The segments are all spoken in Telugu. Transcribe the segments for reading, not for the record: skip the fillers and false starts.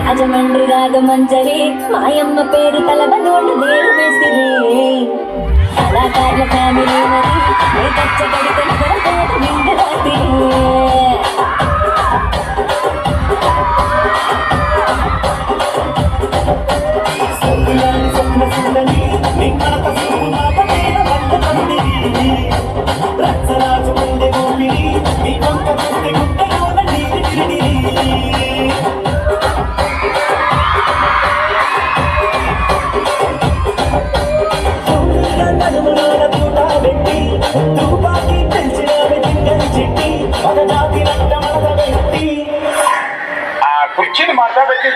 రాజమండ్రి రాగమంజరి మాయమ్మ పేరు తలబనోళ్ళు నేరు వేసిరే కళాకారుల ఫ్యామిలీ మరి కచ్చగడితే నగరతోట నిండు రాత్రి కుర్చీని మాట్లాడబెట్టి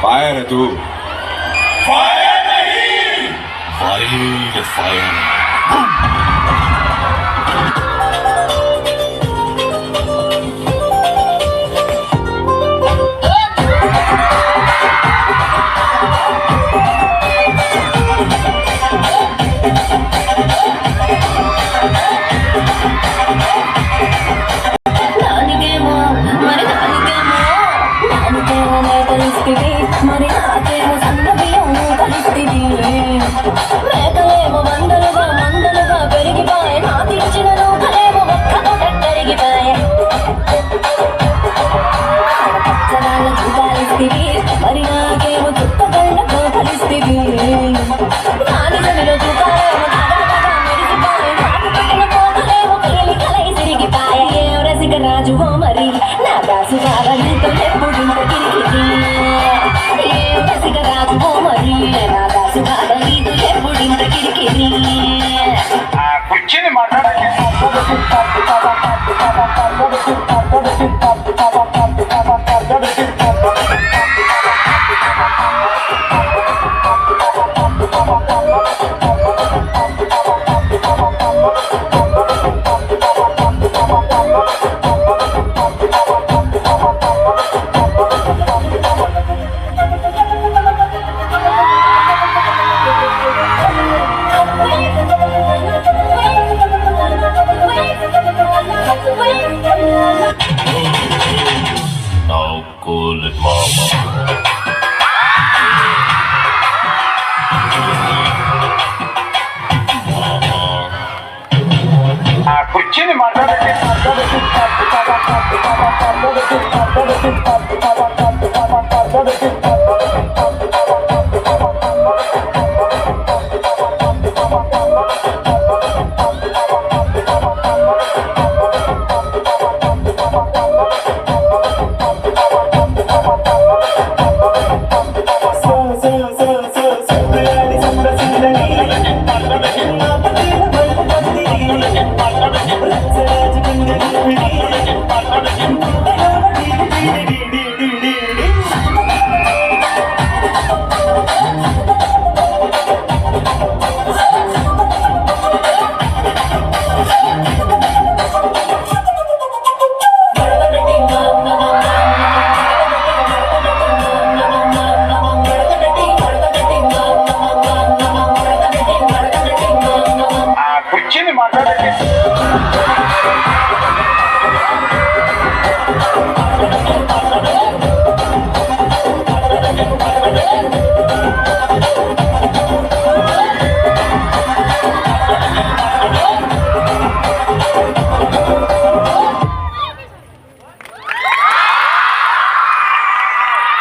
फायर है तू, फायर नहीं, फायर फायर। మరి నాకేమో సన్నబియ్యం కలిస్తుంది మేకలేమో మందలుగా పెరిగిపాయే నా తెచ్చిన నూకలేమో ఒక్కతో కరిగిపాయే పచ్చరాళ్ళ చూడాలిస్తుంది మరి నాకేమో చుట్టగళ్ళతో కలిస్తుంది నా నిజమిలో చూపాలేమో మెరిగిపాయే నాకు పెట్టిన పోతలేమో పేలి కలై తిరిగిపాయే ఏ రసిక రాజువో మరి నా దాసు బాగా నీతో ఎప్పుడు కిరికిరి కుర్చీని మాట్లాడాలి Now cool it, mama. కుర్చీని మాట్లాడాలి